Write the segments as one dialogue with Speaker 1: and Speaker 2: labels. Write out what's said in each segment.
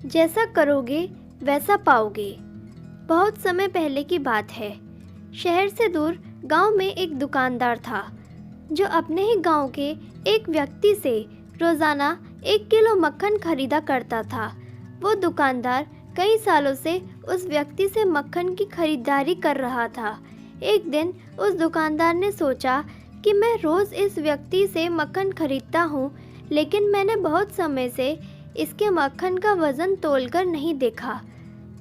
Speaker 1: जैसा करोगे वैसा पाओगे। बहुत समय पहले की बात है। शहर से दूर गांव में एक दुकानदार था जो अपने ही गांव के एक व्यक्ति से रोज़ाना 1 किलो मक्खन खरीदा करता था। वो दुकानदार कई सालों से उस व्यक्ति से मक्खन की खरीदारी कर रहा था। एक दिन उस दुकानदार ने सोचा कि मैं रोज़ इस व्यक्ति से मक्खन खरीदता हूँ, लेकिन मैंने बहुत समय से इसके मक्खन का वज़न तोलकर नहीं देखा।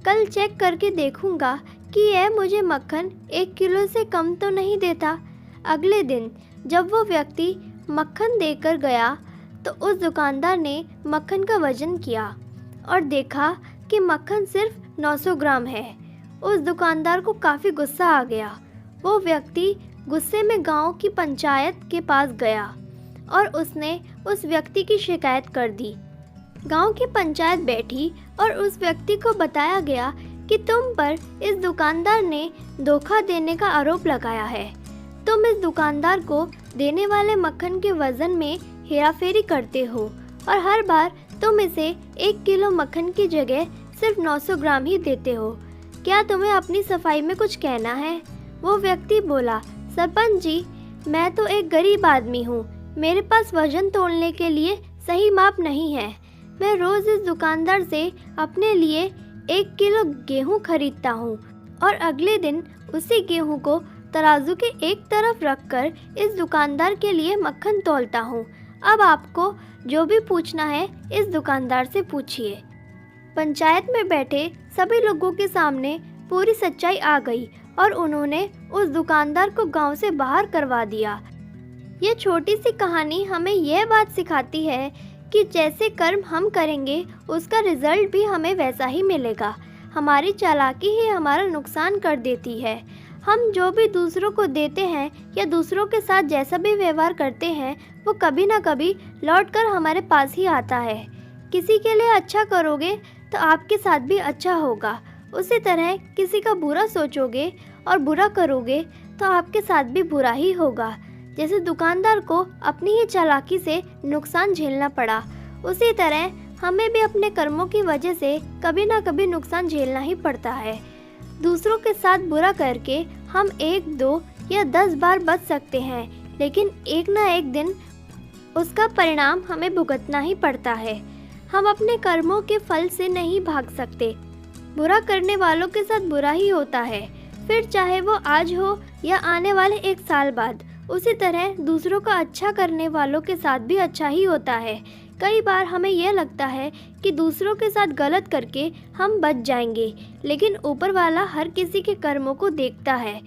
Speaker 1: कल चेक करके देखूंगा कि यह मुझे मक्खन 1 किलो से कम तो नहीं देता। अगले दिन जब वो व्यक्ति मक्खन देकर गया तो उस दुकानदार ने मक्खन का वज़न किया और देखा कि मक्खन सिर्फ 900 ग्राम है। उस दुकानदार को काफ़ी गुस्सा आ गया। वो व्यक्ति गुस्से में गांव की पंचायत के पास गया और उसने उस व्यक्ति की शिकायत कर दी। गांव की पंचायत बैठी और उस व्यक्ति को बताया गया कि तुम पर इस दुकानदार ने धोखा देने का आरोप लगाया है। तुम इस दुकानदार को देने वाले मक्खन के वज़न में हेराफेरी करते हो और हर बार तुम इसे 1 किलो मक्खन की जगह सिर्फ 900 ग्राम ही देते हो। क्या तुम्हें अपनी सफाई में कुछ कहना है? वो व्यक्ति बोला, सरपंच जी, मैं तो एक गरीब आदमी हूँ। मेरे पास वजन तोलने के लिए सही माप नहीं है। मैं रोज़ इस दुकानदार से अपने लिए 1 किलो गेहूँ खरीदता हूँ और अगले दिन उसी गेहूँ को तराजू के एक तरफ रखकर इस दुकानदार के लिए मक्खन तौलता हूँ। अब आपको जो भी पूछना है इस दुकानदार से पूछिए। पंचायत में बैठे सभी लोगों के सामने पूरी सच्चाई आ गई और उन्होंने उस दुकानदार को गांव से बाहर करवा दिया। ये छोटी सी कहानी हमें यह बात सिखाती है कि जैसे कर्म हम करेंगे उसका रिजल्ट भी हमें वैसा ही मिलेगा। हमारी चालाकी ही हमारा नुकसान कर देती है। हम जो भी दूसरों को देते हैं या दूसरों के साथ जैसा भी व्यवहार करते हैं वो कभी ना कभी लौट कर हमारे पास ही आता है। किसी के लिए अच्छा करोगे तो आपके साथ भी अच्छा होगा। उसी तरह किसी का बुरा सोचोगे और बुरा करोगे तो आपके साथ भी बुरा ही होगा। जैसे दुकानदार को अपनी ही चालाकी से नुकसान झेलना पड़ा, उसी तरह हमें भी अपने कर्मों की वजह से कभी ना कभी नुकसान झेलना ही पड़ता है। दूसरों के साथ बुरा करके हम 1, 2 या 10 बार बच सकते हैं, लेकिन एक ना एक दिन उसका परिणाम हमें भुगतना ही पड़ता है। हम अपने कर्मों के फल से नहीं भाग सकते। बुरा करने वालों के साथ बुरा ही होता है, फिर चाहे वो आज हो या आने वाले 1 साल बाद। उसी तरह दूसरों का अच्छा करने वालों के साथ भी अच्छा ही होता है। कई बार हमें यह लगता है कि दूसरों के साथ गलत करके हम बच जाएंगे, लेकिन ऊपर वाला हर किसी के कर्मों को देखता है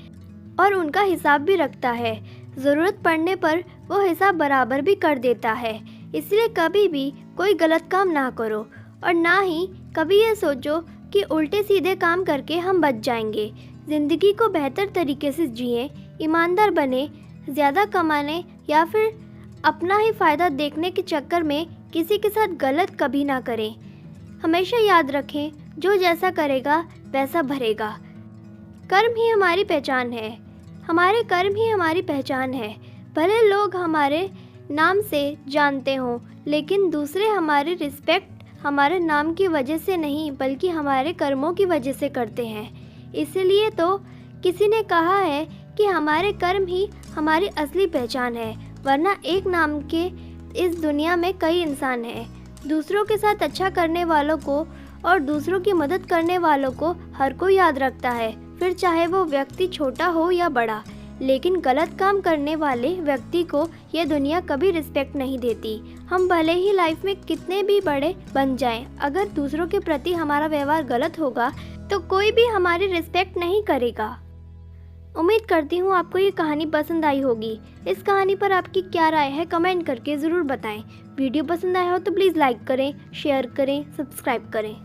Speaker 1: और उनका हिसाब भी रखता है। ज़रूरत पड़ने पर वो हिसाब बराबर भी कर देता है। इसलिए कभी भी कोई गलत काम ना करो और ना ही कभी ये सोचो कि उल्टे सीधे काम करके हम बच जाएंगे। ज़िंदगी को बेहतर तरीके से जिएं, ईमानदार बने, ज़्यादा कमाने या फिर अपना ही फ़ायदा देखने के चक्कर में किसी के साथ गलत कभी ना करें। हमेशा याद रखें, जो जैसा करेगा वैसा भरेगा। कर्म ही हमारी पहचान है। हमारे कर्म ही हमारी पहचान है। भले लोग हमारे नाम से जानते हों, लेकिन दूसरे हमारी रिस्पेक्ट हमारे नाम की वजह से नहीं बल्कि हमारे कर्मों की वजह से करते हैं। इसलिए तो किसी ने कहा है कि हमारे कर्म ही हमारी असली पहचान है, वरना एक नाम के इस दुनिया में कई इंसान हैं। दूसरों के साथ अच्छा करने वालों को और दूसरों की मदद करने वालों को हर कोई याद रखता है, फिर चाहे वो व्यक्ति छोटा हो या बड़ा। लेकिन गलत काम करने वाले व्यक्ति को यह दुनिया कभी रिस्पेक्ट नहीं देती। हम भले ही लाइफ में कितने भी बड़े बन जाएं, अगर दूसरों के प्रति हमारा व्यवहार गलत होगा तो कोई भी हमारी रिस्पेक्ट नहीं करेगा। उम्मीद करती हूँ आपको ये कहानी पसंद आई होगी। इस कहानी पर आपकी क्या राय है कमेंट करके ज़रूर बताएं। वीडियो पसंद आया हो तो प्लीज़ लाइक करें, शेयर करें, सब्सक्राइब करें।